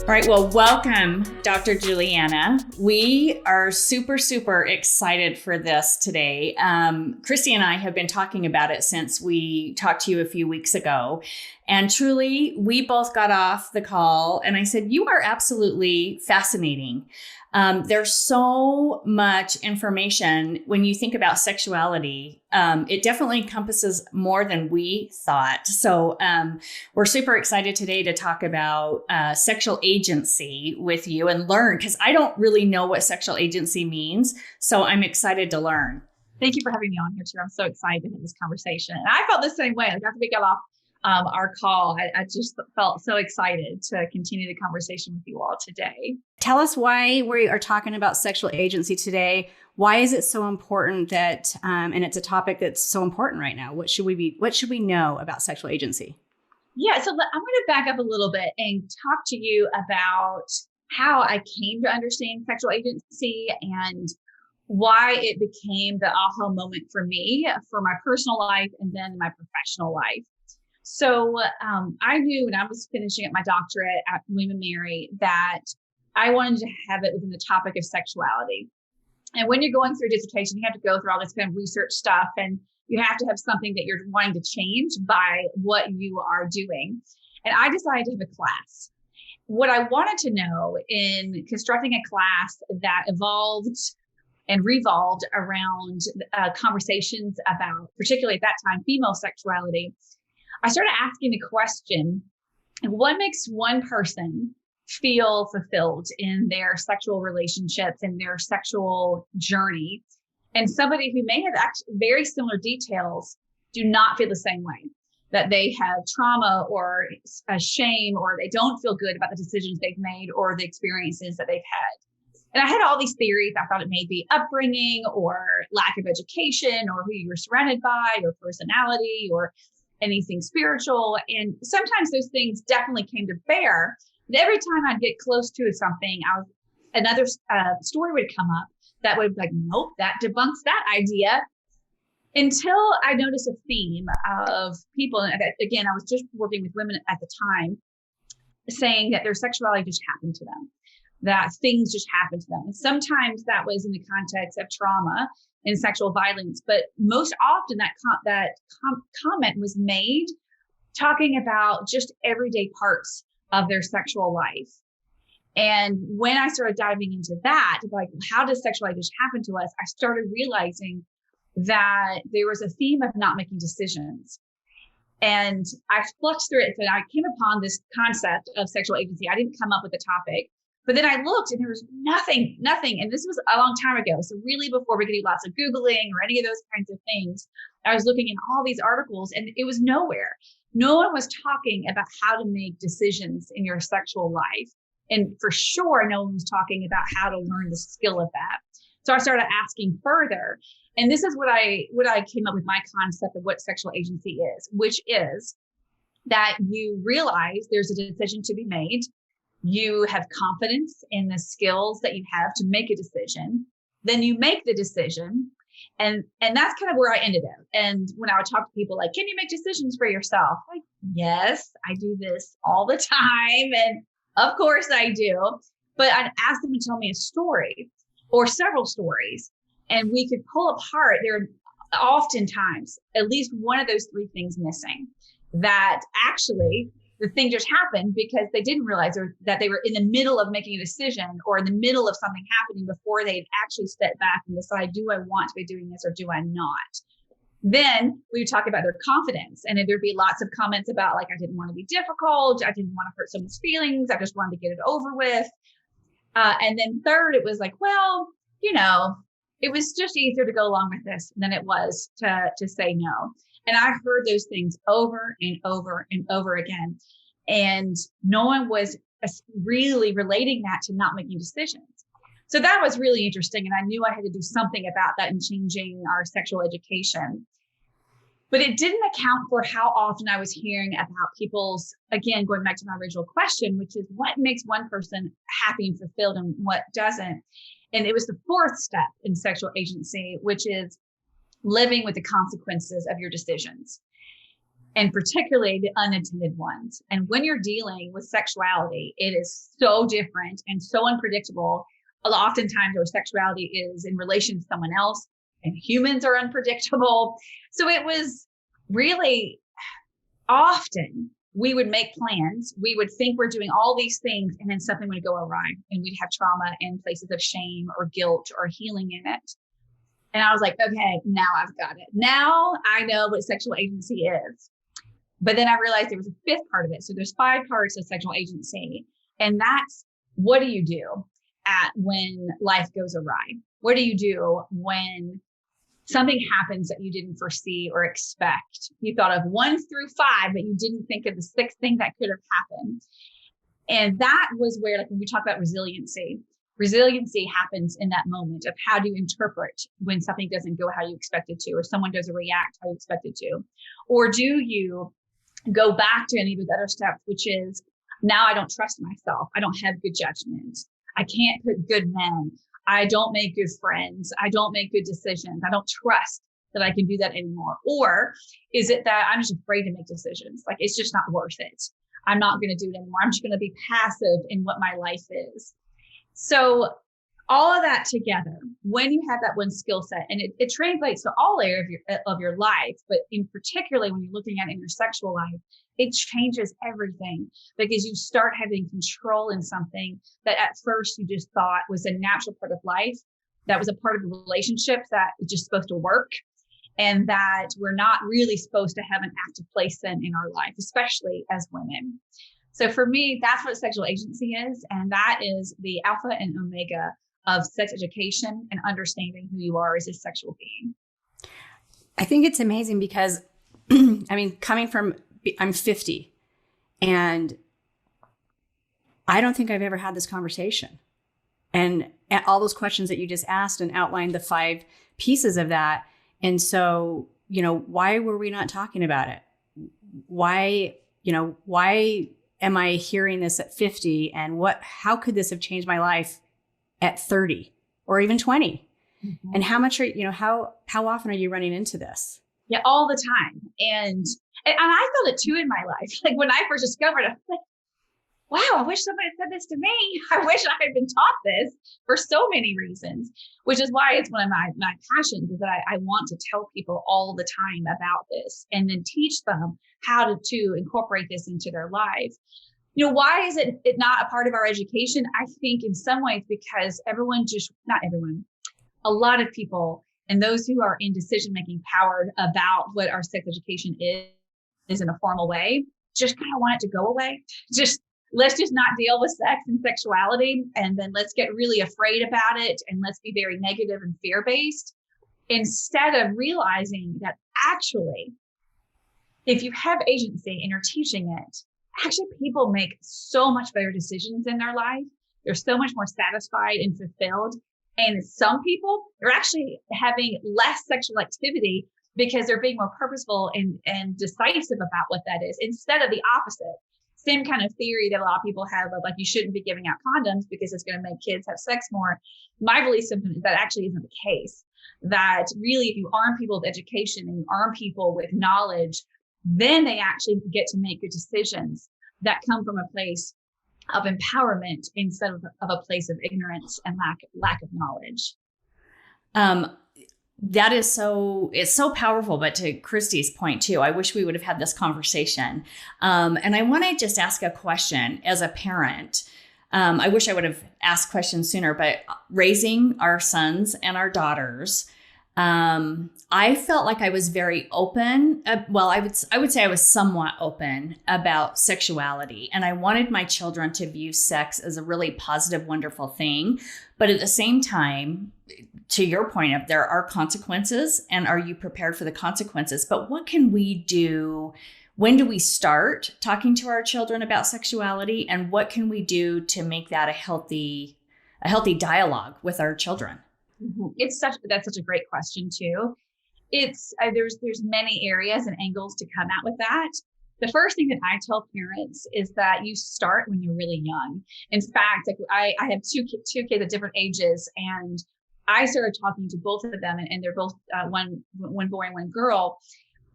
All right, well, welcome, Dr. Juliana. We are super, super excited for this today. Christy and I have been talking about it since we talked to you a few weeks ago. And truly, we both got off the call and I said, you are absolutely fascinating. There's so much information when you think about sexuality. It definitely encompasses more than we thought. So we're super excited today to talk about sexual agency with you and learn, because I don't really know what sexual agency means. So I'm excited to learn. Thank you for having me on here too. I'm so excited to have this conversation. And I felt the same way. Like after we got off our call, I just felt so excited to continue the conversation with you all today. Tell us why we are talking about sexual agency today. Why is it so important that, and it's a topic that's so important right now? What should we know about sexual agency? Yeah, so I'm going to back up a little bit and talk to you about how I came to understand sexual agency and why it became the aha moment for me, for my personal life, and then my professional life. So I knew when I was finishing up my doctorate at William & Mary that I wanted to have it within the topic of sexuality. And when you're going through a dissertation, you have to go through all this kind of research stuff, and you have to have something that you're wanting to change by what you are doing. And I decided to have a class. What I wanted to know in constructing a class that evolved and revolved around conversations about, particularly at that time, female sexuality, I started asking the question, what makes one person feel fulfilled in their sexual relationships and their sexual journey? And somebody who may have actually very similar details do not feel the same way, that they have trauma or a shame, or they don't feel good about the decisions they've made or the experiences that they've had. And I had all these theories. I thought it may be upbringing or lack of education or who you were surrounded by or personality or anything spiritual. And sometimes those things definitely came to bear. But every time I'd get close to something, another story would come up that would be like, nope, that debunks that idea. Until I noticed a theme of people, and again, I was just working with women at the time, saying that their sexuality just happened to them, that things just happened to them. And sometimes that was in the context of trauma and sexual violence, but most often that comment was made talking about just everyday parts of their sexual life. And when I started diving into that, like, how does sexuality just happen to us? I started realizing that there was a theme of not making decisions. And I flushed through it, and I came upon this concept of sexual agency. I didn't come up with the topic, but then I looked and there was nothing. And this was a long time ago. So really before we could do lots of Googling or any of those kinds of things, I was looking in all these articles and it was nowhere. No one was talking about how to make decisions in your sexual life. And for sure, no one was talking about how to learn the skill of that. So I started asking further. And this is what I came up with, my concept of what sexual agency is, which is that you realize there's a decision to be made. You have confidence in the skills that you have to make a decision. Then you make the decision. And that's kind of where I ended up. And when I would talk to people like, can you make decisions for yourself? Like, yes, I do this all the time. And of course I do. But I'd ask them to tell me a story or several stories, and we could pull apart. There are oftentimes at least one of those three things missing, that actually the thing just happened because they didn't realize that they were in the middle of making a decision or in the middle of something happening before they'd actually step back and decide, do I want to be doing this or do I not? Then we would talk about their confidence, and there'd be lots of comments about, like, I didn't want to be difficult. I didn't want to hurt someone's feelings. I just wanted to get it over with. And then third, it was like, well, it was just easier to go along with this than it was to say no. And I heard those things over and over and over again. And no one was really relating that to not making decisions. So that was really interesting. And I knew I had to do something about that in changing our sexual education. But it didn't account for how often I was hearing about people's, again, going back to my original question, which is what makes one person happy and fulfilled and what doesn't. And it was the fourth step in sexual agency, which is living with the consequences of your decisions. and particularly the unintended ones. And when you're dealing with sexuality, it is so different and so unpredictable. Oftentimes our sexuality is in relation to someone else, and humans are unpredictable. So it was really often we would make plans. We would think we're doing all these things, and then something would go awry, and we'd have trauma and places of shame or guilt or healing in it. And I was like, okay, now I've got it. Now I know what sexual agency is. But then I realized there was a fifth part of it. So there's 5 parts of sexual agency. And that's, what do you do when life goes awry? What do you do when something happens that you didn't foresee or expect? You thought of 1 through 5, but you didn't think of the 6th thing that could have happened. And that was where, like when we talk about resiliency happens in that moment of how do you interpret when something doesn't go how you expect it to, or someone doesn't react how you expect it to. Or do you go back to any of those other steps, which is, now I don't trust myself. I don't have good judgment. I can't pick good men. I don't make good friends. I don't make good decisions. I don't trust that I can do that anymore. Or is it that I'm just afraid to make decisions? Like, it's just not worth it. I'm not going to do it anymore. I'm just going to be passive in what my life is. So all of that together, when you have that one skill set, and it translates to all areas of your life, but in particularly when you're looking at it in your sexual life, it changes everything, because you start having control in something that at first you just thought was a natural part of life, that was a part of a relationship that is just supposed to work, and that we're not really supposed to have an active place in our life, especially as women. So for me, that's what sexual agency is. And that is the alpha and omega of sex education and understanding who you are as a sexual being. I think it's amazing because, I'm 50, and I don't think I've ever had this conversation. And all those questions that you just asked and outlined the 5 pieces of that. And so, why were we not talking about it? Why am I hearing this at 50? And how could this have changed my life at 30 or even 20? Mm-hmm. And how much how often are you running into this? Yeah, all the time. And I felt it too in my life. Like when I first discovered it, I was like, wow, I wish somebody had said this to me. I wish I had been taught this for so many reasons, which is why it's one of my passions, is that I want to tell people all the time about this and then teach them how to incorporate this into their life. Why is it not a part of our education? I think in some ways because not everyone, a lot of people, and those who are in decision-making power about what our sex education is in a formal way, just kind of want it to go away. Let's just not deal with sex and sexuality, and then let's get really afraid about it, and let's be very negative and fear-based, instead of realizing that actually, if you have agency and you're teaching it, actually people make so much better decisions in their life. They're so much more satisfied and fulfilled. And some people are actually having less sexual activity because they're being more purposeful and decisive about what that is, instead of the opposite. Same kind of theory that a lot of people have of like, you shouldn't be giving out condoms because it's going to make kids have sex more. My belief system is that actually isn't the case. That really, if you arm people with education and you arm people with knowledge, then they actually get to make good decisions that come from a place of empowerment instead of a place of ignorance and lack of knowledge. That is it's so powerful. But to Christy's point too, I wish we would have had this conversation. And I want to just ask a question as a parent. I wish I would have asked questions sooner, but raising our sons and our daughters, I felt like I was very open. I would say I was somewhat open about sexuality, and I wanted my children to view sex as a really positive, wonderful thing. But at the same time, to your point of there are consequences, and are you prepared for the consequences? But what can we do? When do we start talking to our children about sexuality, and what can we do to make that a healthy dialogue with our children? Mm-hmm. That's such a great question too. There's many areas and angles to come at with that. The first thing that I tell parents is that you start when you're really young. In fact, like I have two kids at different ages, and I started talking to both of them, and they're both one boy and one girl.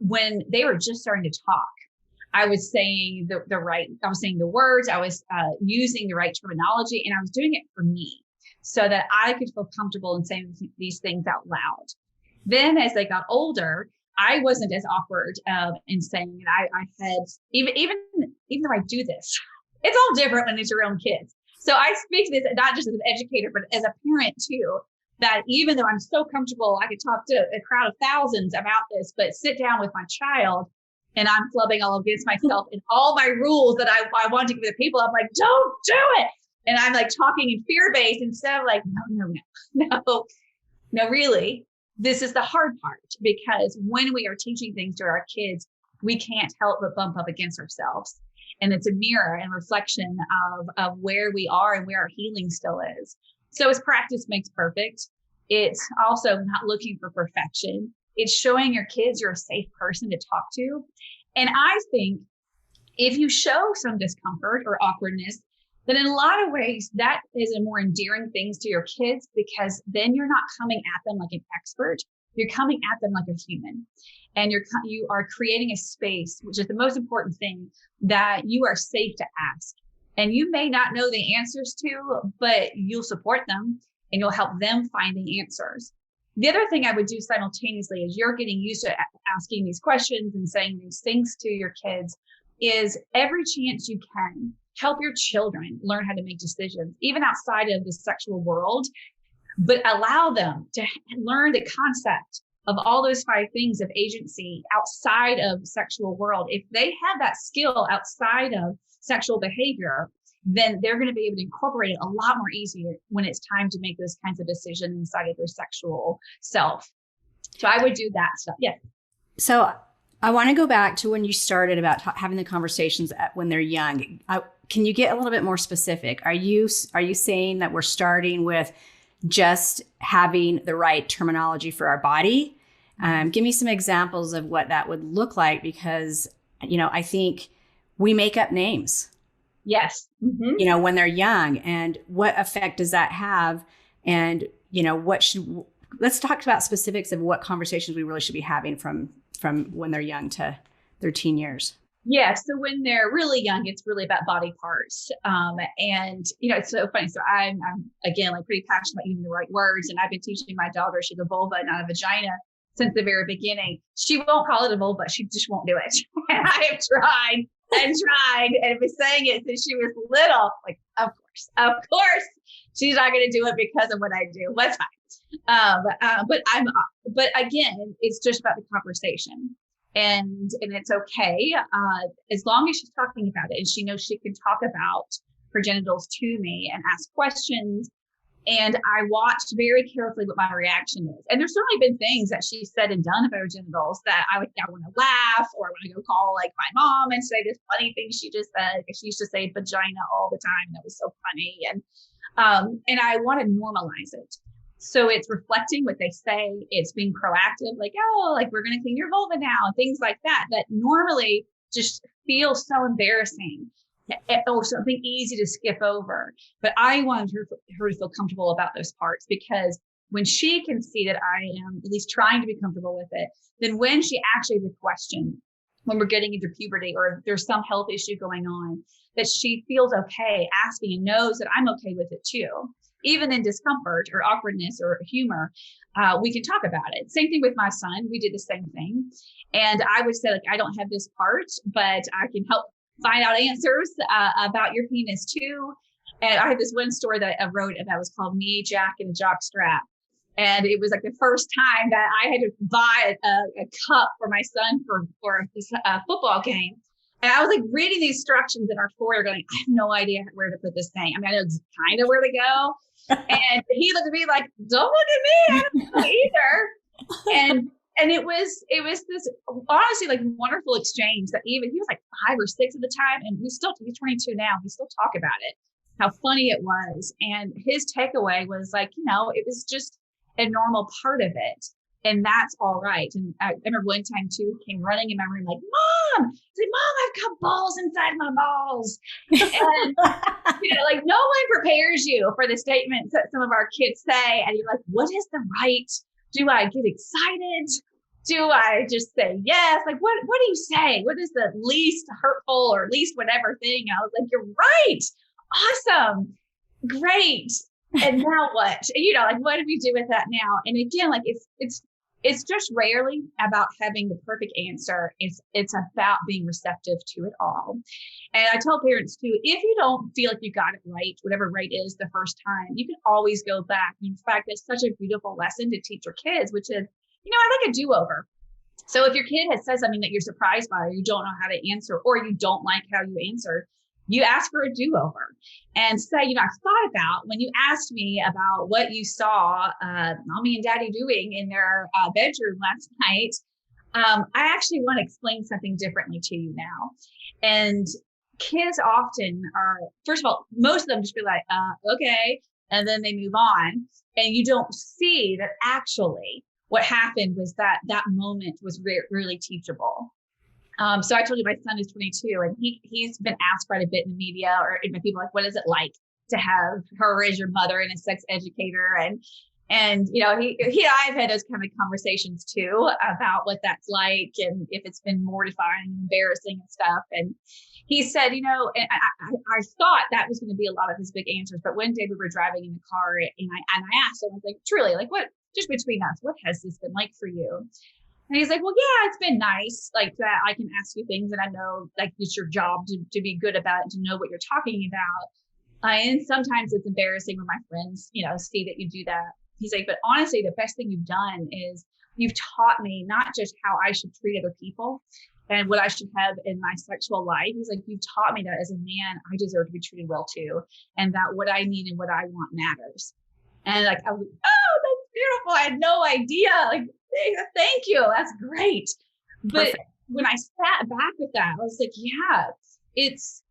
when they were just starting to talk, I was saying I was saying the words, I was using the right terminology, and I was doing it for me so that I could feel comfortable in saying these things out loud. Then as they got older, I wasn't as awkward in saying it. I had, even though I do this, it's all different when it's your own kids. So I speak to this not just as an educator, but as a parent too, that even though I'm so comfortable, I could talk to a crowd of thousands about this, but sit down with my child and I'm flubbing all against myself and all my rules that I want to give the people. I'm like, don't do it. And I'm like talking in fear-based instead of like, no, really. This is the hard part, because when we are teaching things to our kids, we can't help but bump up against ourselves. And it's a mirror and reflection of where we are and where our healing still is. So as practice makes perfect, it's also not looking for perfection. It's showing your kids you're a safe person to talk to. And I think if you show some discomfort or awkwardness, then in a lot of ways, that is a more endearing thing to your kids, because then you're not coming at them like an expert. You're coming at them like a human. And you are creating a space, which is the most important thing, that you are safe to ask. And you may not know the answers to, but you'll support them and you'll help them find the answers. The other thing I would do simultaneously is you're getting used to asking these questions and saying these things to your kids, is every chance you can help your children learn how to make decisions, even outside of the sexual world, but allow them to learn the concept of all those 5 things of agency outside of sexual world. If they have that skill outside of sexual behavior, then they're going to be able to incorporate it a lot more easier when it's time to make those kinds of decisions inside of their sexual self. So I would do that stuff. Yeah. So I want to go back to when you started about having the conversations when they're young. Can you get a little bit more specific? Are you saying that we're starting with just having the right terminology for our body? Give me some examples of what that would look like, because, I think we make up names. Yes. Mm-hmm. When they're young, and what effect does that have? And, let's talk about specifics of what conversations we really should be having from when they're young to their teen years. Yeah. So when they're really young, it's really about body parts. And, it's so funny. So I'm again, like pretty passionate about using the right words. And I've been teaching my daughter, she's a vulva, not a vagina, since the very beginning. She won't call it a vulva. She just won't do it. And I have tried and been saying it since she was little. Like, of course, she's not going to do it because of what I do. That's fine. But again, it's just about the conversation. And it's okay, as long as she's talking about it and she knows she can talk about her genitals to me and ask questions. And I watched very carefully what my reaction is. And there's certainly been things that she said and done about her genitals that I want to laugh, or I want to go call like my mom and say this funny thing she just said. She used to say vagina all the time. That was so funny. And I want to normalize it. So it's reflecting what they say. It's being proactive, like, we're going to clean your vulva now, and things like that normally just feel so embarrassing or something easy to skip over. But I wanted her to feel comfortable about those parts, because when she can see that I am at least trying to be comfortable with it, then when she actually has a question, when we're getting into puberty or if there's some health issue going on, that she feels okay asking and knows that I'm okay with it too. Even in discomfort or awkwardness or humor, we can talk about it. Same thing with my son. We did the same thing. And I would say, like, I don't have this part, but I can help find out answers about your penis too. And I had this one story that I wrote that was called Me, Jack, and a Jock Strap. And it was like the first time that I had to buy a cup for my son for this football game. And I was like reading the instructions in our foyer going, I have no idea where to put this thing. I mean, I know kind of where to go. And he looked at me like, don't look at me. I don't know either. And it was this honestly like wonderful exchange that he was like 5 or 6 at the time. And he's 22 now. We still talk about it, how funny it was. And his takeaway was like, it was just a normal part of it. And that's all right. And I remember one time too, he came running in my room like, Mom, I've got balls inside my balls. And, like no one prepares you for the statements that some of our kids say. And you're like, what is the right? Do I get excited? Do I just say yes? Like, what do you say? What is the least hurtful or least whatever thing? I was like, you're right. Awesome. Great. And now what? Like, what do we do with that now? And again, like it's just rarely about having the perfect answer. It's about being receptive to it all. And I tell parents too, if you don't feel like you got it right, whatever right is the first time, you can always go back. In fact, it's such a beautiful lesson to teach your kids, which is, I like a do-over. So if your kid has said something that you're surprised by, or you don't know how to answer, or you don't like how you answer, you ask for a do-over and say, I've thought about when you asked me about what you saw mommy and daddy doing in their bedroom last night. I actually want to explain something differently to you now. And kids often are, first of all, most of them just be like, okay. And then they move on. And you don't see that actually what happened was that moment was really teachable. So I told you my son is 22 and he's been asked quite a bit in the media or people like, what is it like to have her as your mother and a sex educator? And I've had those kind of conversations too about what that's like and if it's been mortifying and embarrassing and stuff. And he said, and I thought that was going to be a lot of his big answers. But one day we were driving in the car and I asked him, I was like, truly, like what, just between us, what has this been like for you? And he's like, well, yeah, it's been nice like that. I can ask you things and I know like it's your job to be good about it, to know what you're talking about. And sometimes it's embarrassing when my friends, see that you do that. He's like, but honestly, the best thing you've done is you've taught me not just how I should treat other people and what I should have in my sexual life. He's like, you've taught me that as a man, I deserve to be treated well too. And that what I need and what I want matters. And like, I was like, oh, that's beautiful. I had no idea. Like, thank you. That's great. But perfect. When I sat back with that, I was like, yeah, it's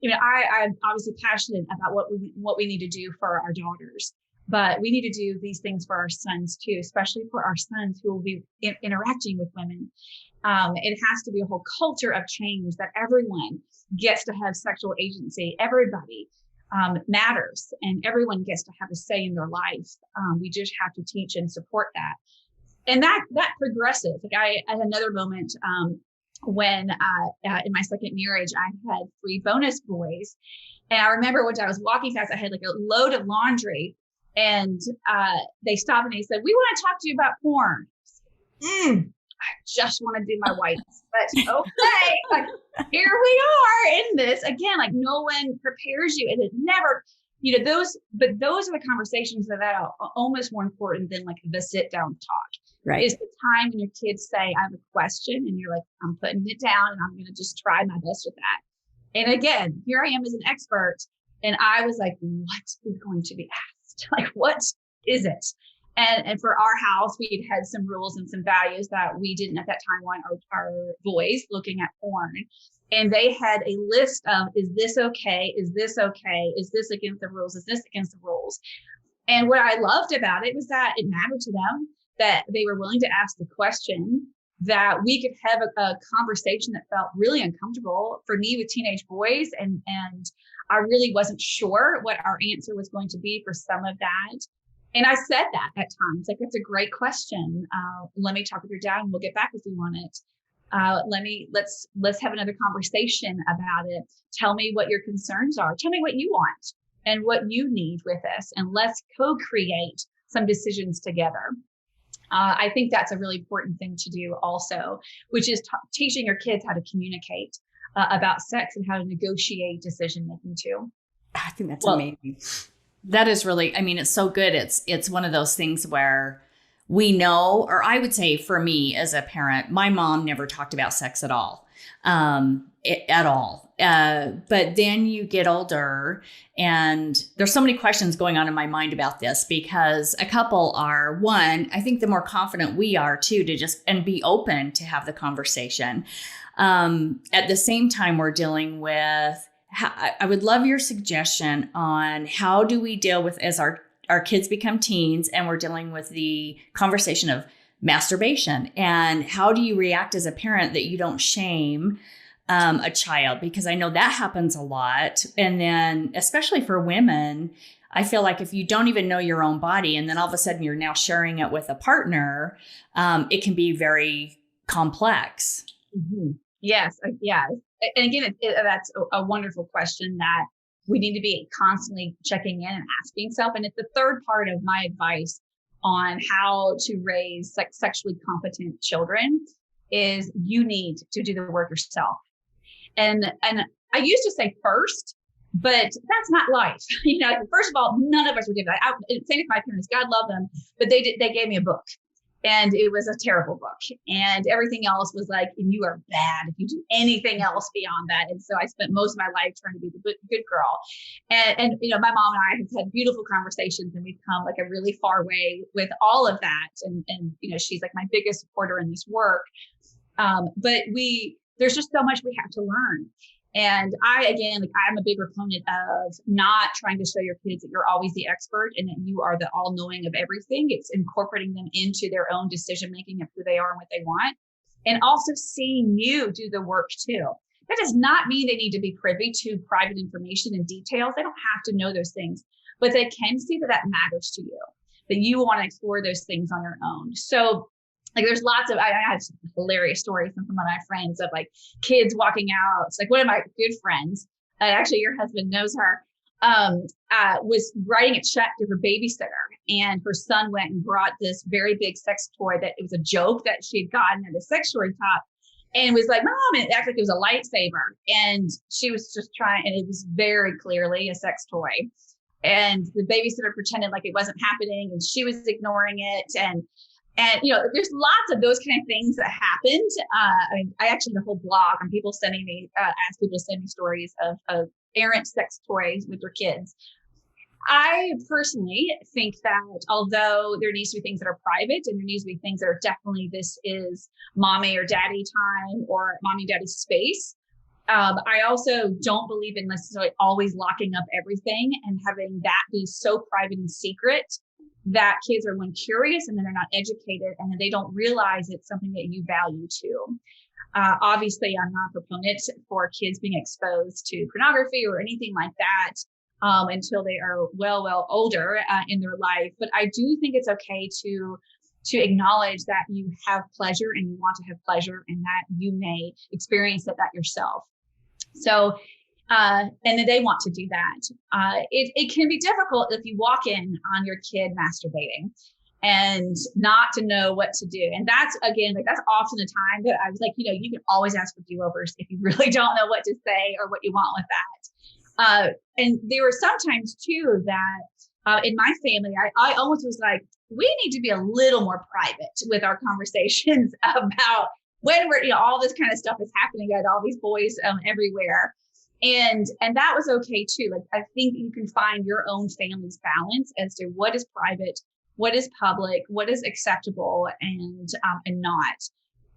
I'm obviously passionate about what we need to do for our daughters, but we need to do these things for our sons too, especially for our sons who will be interacting with women. It has to be a whole culture of change that everyone gets to have sexual agency. Everybody matters and everyone gets to have a say in their life. We just have to teach and support that. And that progressive, like I had another moment when in my second marriage, I had 3 bonus boys. And I remember one time I was walking past, I had like a load of laundry and they stopped and they said, we want to talk to you about porn. I just want to do my whites, but okay, like here we are in this again, like no one prepares you and it never, those are the conversations that are almost more important than like the sit down talk. Right. Is the time when your kids say, I have a question and you're like, I'm putting it down and I'm going to just try my best with that. And again, here I am as an expert. And I was like, what is going to be asked? Like, what is it? And for our house, we had some rules and some values that we didn't at that time want our boys looking at porn. And they had a list of, is this okay? Is this okay? Is this against the rules? Is this against the rules? And what I loved about it was that it mattered to them, that they were willing to ask the question, that we could have a conversation that felt really uncomfortable for me with teenage boys. And I really wasn't sure what our answer was going to be for some of that. And I said that at times, like, that's a great question. Let me talk with your dad and we'll get back with you on it. Let's have another conversation about it. Tell me what your concerns are. Tell me what you want and what you need with this. And let's co-create some decisions together. I think that's a really important thing to do also, which is teaching your kids how to communicate about sex and how to negotiate decision making too. I think that's amazing. That is really, it's so good. It's one of those things where we know, or I would say for me as a parent, my mom never talked about sex at all. But then you get older and there's so many questions going on in my mind about this because a couple are, one, I think the more confident we are too, to just and be open to have the conversation. At the same time, we're dealing with, I would love your suggestion on how do we deal with as our kids become teens and we're dealing with the conversation of masturbation, and how do you react as a parent that you don't shame a child, because I know that happens a lot. And then especially for women, I feel like if you don't even know your own body and then all of a sudden you're now sharing it with a partner, it can be very complex. Mm-hmm. Yes. Yes. And again, that's a wonderful question that we need to be constantly checking in and asking self. And it's the third part of my advice on how to raise sexually competent children is you need to do the work yourself. And I used to say first, but that's not life. First of all, none of us would do that. Same with my parents, God love them, but they gave me a book. And it was a terrible book. And everything else was like, and you are bad if you do anything else beyond that. And so I spent most of my life trying to be the good girl. And my mom and I have had beautiful conversations, and we've come like a really far way with all of that. And she's like my biggest supporter in this work. But there's just so much we have to learn. And I'm a big proponent of not trying to show your kids that you're always the expert and that you are the all knowing of everything. It's incorporating them into their own decision making of who they are and what they want. And also seeing you do the work too. That does not mean they need to be privy to private information and details. They don't have to know those things, but they can see that matters to you, that you want to explore those things on your own. So there's lots of, I have some hilarious stories from some of my friends of like kids walking out. It's like one of my good friends, actually your husband knows her, was writing a check to her babysitter, and her son went and brought this very big sex toy that it was a joke that she had gotten at a sex toy shop, and was like, Mom, and it acted like it was a lightsaber. And she was just trying, and it was very clearly a sex toy. And the babysitter pretended like it wasn't happening, and she was ignoring it. And there's lots of those kind of things that happened. I actually have a whole blog on people sending me, ask people to send me stories of errant sex toys with their kids. I personally think that although there needs to be things that are private and there needs to be things that are definitely, this is mommy or daddy time or mommy and daddy space. I also don't believe in necessarily always locking up everything and having that be so private and secret that kids are curious and then they're not educated and then they don't realize it's something that you value too. Obviously, I'm not a proponent for kids being exposed to pornography or anything like that until they are well older in their life. But I do think it's okay to acknowledge that you have pleasure and you want to have pleasure and that you may experience that yourself. So and then they want to do that. It can be difficult if you walk in on your kid masturbating and not to know what to do. And that's, again, that's often the time that I was like, you can always ask for do-overs if you really don't know what to say or what you want with that. And there were sometimes too that in my family, I almost was like, we need to be a little more private with our conversations about when we're, all this kind of stuff is happening. I had all these boys everywhere. And that was okay too. Like, I think you can find your own family's balance as to what is private, what is public, what is acceptable and not.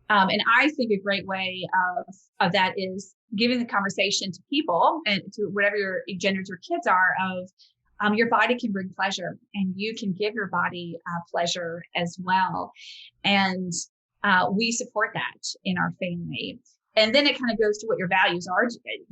And I think a great way of that is giving the conversation to people and to whatever your genders your kids are of your body can bring pleasure and you can give your body pleasure as well. And we support that in our family. And then it kind of goes to what your values are.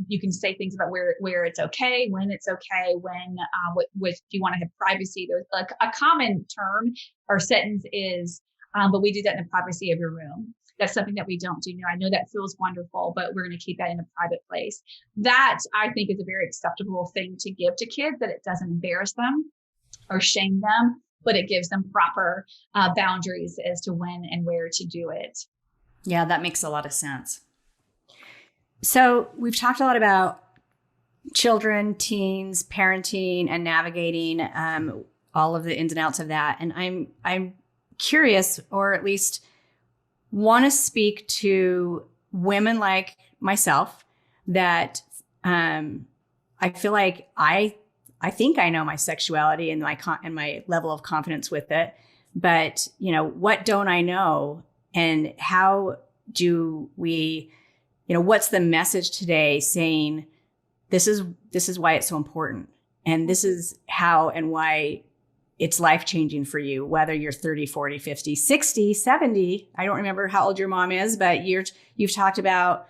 You can say things about where it's okay, when it's okay, when what if you want to have privacy. There's a common term or sentence is, but we do that in the privacy of your room. That's something that we don't do now. I know that feels wonderful, but we're going to keep that in a private place. That I think is a very acceptable thing to give to kids, that it doesn't embarrass them or shame them, but it gives them proper boundaries as to when and where to do it. Yeah, that makes a lot of sense. So we've talked a lot about children, teens, parenting, and navigating all of the ins and outs of that. And I'm curious, or at least want to speak to women like myself that I feel like I think I know my sexuality and my level of confidence with it. But what don't I know, and how do we? What's the message today saying this is why it's so important. And this is how and why it's life-changing for you, whether you're 30, 40, 50, 60, 70. I don't remember how old your mom is, but you've talked about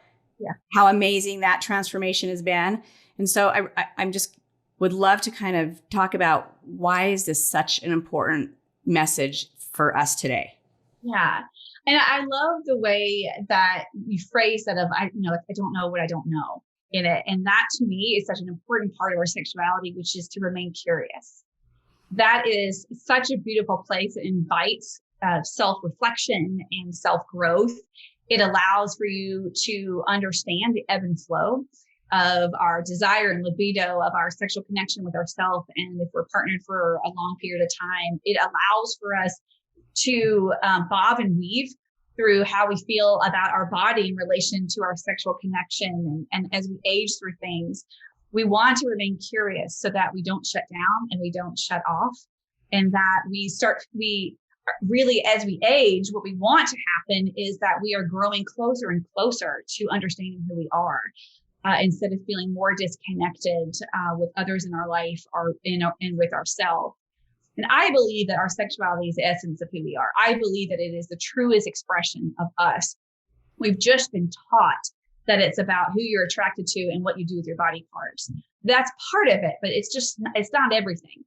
how amazing that transformation has been. And so I'm just would love to kind of talk about why is this such an important message for us today? Yeah. And I love the way that you phrase that of, I don't know what I don't know in it. And that to me is such an important part of our sexuality, which is to remain curious. That is such a beautiful place. It invites self-reflection and self-growth. It allows for you to understand the ebb and flow of our desire and libido, of our sexual connection with ourselves. And if we're partnered for a long period of time, it allows for us to bob and weave through how we feel about our body in relation to our sexual connection. And as we age through things, we want to remain curious so that we don't shut down and we don't shut off, and that we really, as we age, what we want to happen is that we are growing closer and closer to understanding who we are, instead of feeling more disconnected with others in our life or and with ourselves. And I believe that our sexuality is the essence of who we are. I believe that it is the truest expression of us. We've just been taught that it's about who you're attracted to and what you do with your body parts. That's part of it, but it's not everything.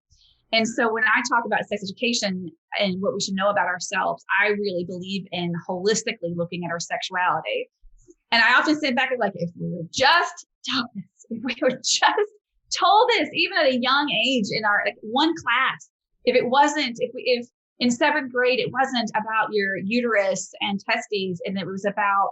And so when I talk about sex education and what we should know about ourselves, I really believe in holistically looking at our sexuality. And I often sit back and like, if we were just taught this, if we were just told this, even at a young age in our one class, if in seventh grade, it wasn't about your uterus and testes, and it was about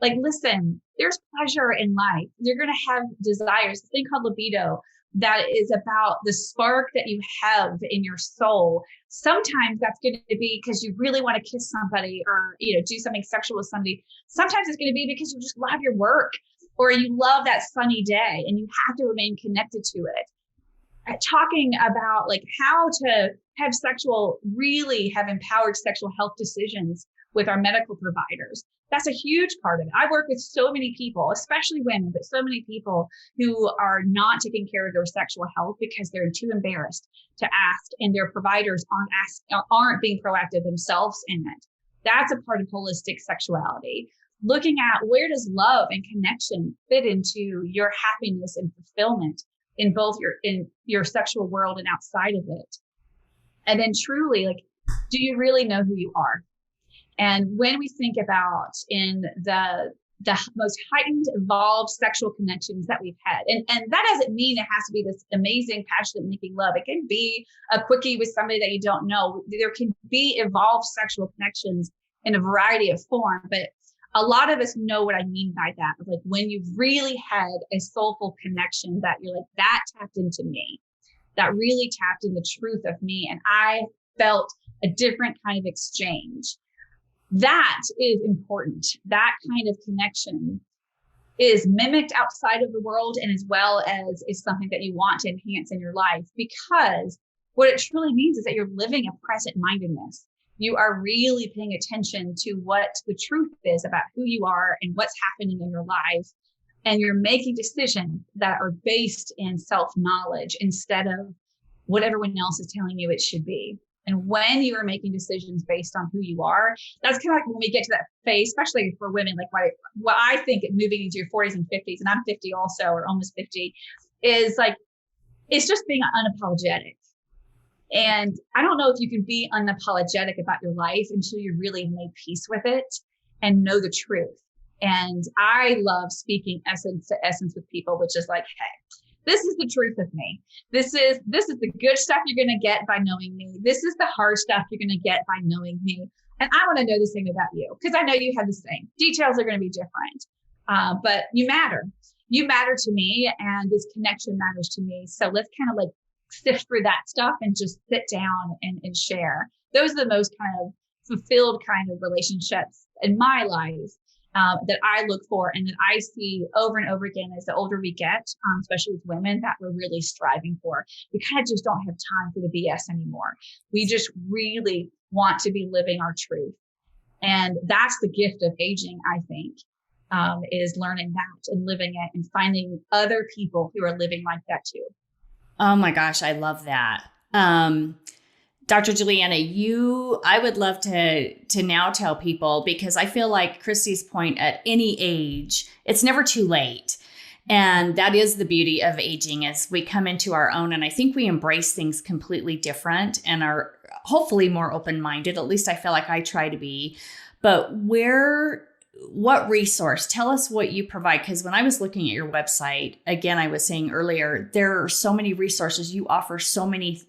listen, there's pleasure in life. You're going to have desires, this thing called libido, that is about the spark that you have in your soul. Sometimes that's going to be because you really want to kiss somebody or, do something sexual with somebody. Sometimes it's going to be because you just love your work or you love that sunny day and you have to remain connected to it. Talking about how to really have empowered sexual health decisions with our medical providers. That's a huge part of it. I work with so many people, especially women, but so many people who are not taking care of their sexual health because they're too embarrassed to ask, and their providers aren't being proactive themselves in it. That's a part of holistic sexuality. Looking at where does love and connection fit into your happiness and fulfillment in both your sexual world and outside of it. And then truly, do you really know who you are? And when we think about in the most heightened, evolved sexual connections that we've had, and that doesn't mean it has to be this amazing, passionate making love. It can be a quickie with somebody that you don't know. There can be evolved sexual connections in a variety of form, but a lot of us know what I mean by that. When you've really had a soulful connection that you're that tapped into me, that really tapped in the truth of me. And I felt a different kind of exchange. That is important. That kind of connection is mimicked outside of the world, and as well as is something that you want to enhance in your life, because what it truly means is that you're living a present mindedness. You are really paying attention to what the truth is about who you are and what's happening in your life. And you're making decisions that are based in self-knowledge instead of what everyone else is telling you it should be. And when you are making decisions based on who you are, that's kind of when we get to that phase, especially for women, what I think moving into your 40s and 50s, and I'm 50 also, or almost 50, is it's just being unapologetic. And I don't know if you can be unapologetic about your life until you really made peace with it and know the truth. And I love speaking essence to essence with people, which is hey, this is the truth of me. This is the good stuff you're going to get by knowing me. This is the hard stuff you're going to get by knowing me. And I want to know the same about you because I know you have the same. Details are going to be different, but you matter. You matter to me, and this connection matters to me. So let's kind of sift through that stuff and just sit down and share. Those are the most kind of fulfilled kind of relationships in my life that I look for and that I see over and over again as the older we get, especially with women, that we're really striving for. We kind of just don't have time for the BS anymore. We just really want to be living our truth. And that's the gift of aging, I think, is learning that and living it and finding other people who are living like that too. Oh my gosh, I love that. Dr. Juliana, I would love to now tell people, because I feel like Christy's point, at any age, it's never too late. And that is the beauty of aging, as we come into our own. And I think we embrace things completely different and are hopefully more open-minded. At least I feel like I try to be. But what resource? Tell us what you provide. Because when I was looking at your website, again, I was saying earlier, there are so many resources. You offer so many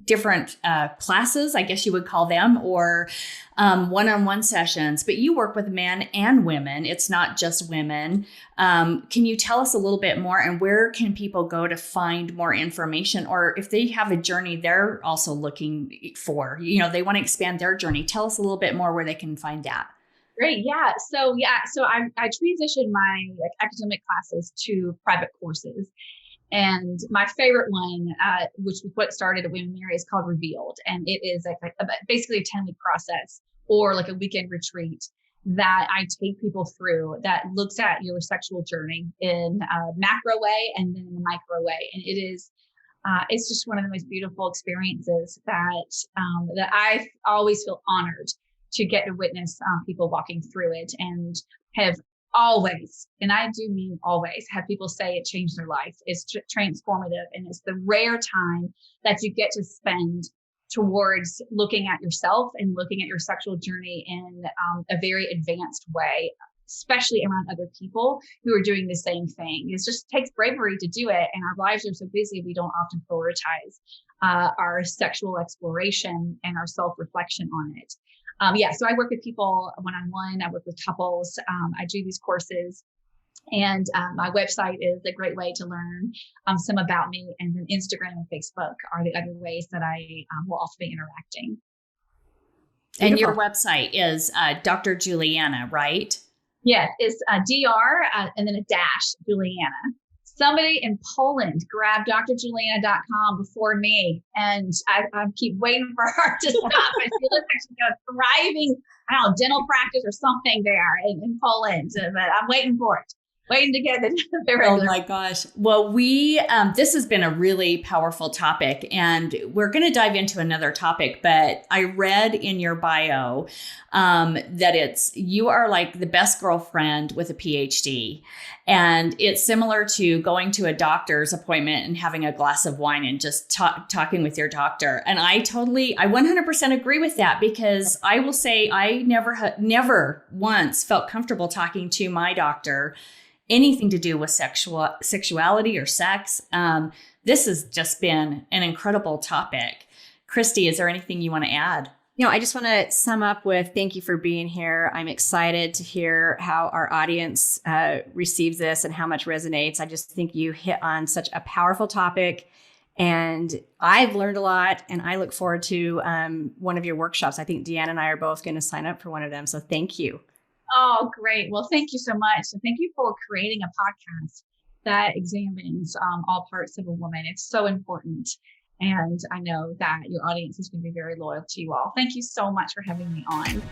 different classes, I guess you would call them, or one-on-one sessions, but you work with men and women. It's not just women. Can you tell us a little bit more, and where can people go to find more information? Or if they have a journey they're also looking for, they want to expand their journey, tell us a little bit more where they can find that. Great. Yeah. So I transitioned my academic classes to private courses. And my favorite one, which was what started at Women Marry, is called Revealed. And it is basically a 10-week process, or like a weekend retreat that I take people through, that looks at your sexual journey in a macro way and then in a micro way. And it's just one of the most beautiful experiences that I always feel honored to get to witness people walking through it, and have always, and I do mean always, have people say it changed their life. It's transformative. And it's the rare time that you get to spend towards looking at yourself and looking at your sexual journey in a very advanced way, especially around other people who are doing the same thing. It just takes bravery to do it. And our lives are so busy, we don't often prioritize our sexual exploration and our self-reflection on it. So I work with people one-on-one. I work with couples. I do these courses, and my website is a great way to learn some about me. And then Instagram and Facebook are the other ways that I will also be interacting. And your website is Dr. Juliana, right? Yes, it's DR and then a dash, Juliana. Somebody in Poland grabbed drjuliana.com before me, and I keep waiting for her to stop. I feel like she's got a thriving, dental practice or something there in Poland, but I'm waiting for it. Waiting to get the Oh my gosh. Well, this has been a really powerful topic, and we're going to dive into another topic, but I read in your bio that you are like the best girlfriend with a PhD. And it's similar to going to a doctor's appointment and having a glass of wine and just talking with your doctor. And I 100% agree with that, because I will say I never once felt comfortable talking to my doctor anything to do with sexuality or sex. This has just been an incredible topic. Christy, is there anything you want to add? I just want to sum up with thank you for being here. I'm excited to hear how our audience receives this and how much resonates. I just think you hit on such a powerful topic, and I've learned a lot, and I look forward to one of your workshops. I think Deanna and I are both going to sign up for one of them. So thank you. Oh, great. Well, thank you so much. And thank you for creating a podcast that examines all parts of a woman. It's so important. And I know that your audience is going to be very loyal to you all. Thank you so much for having me on.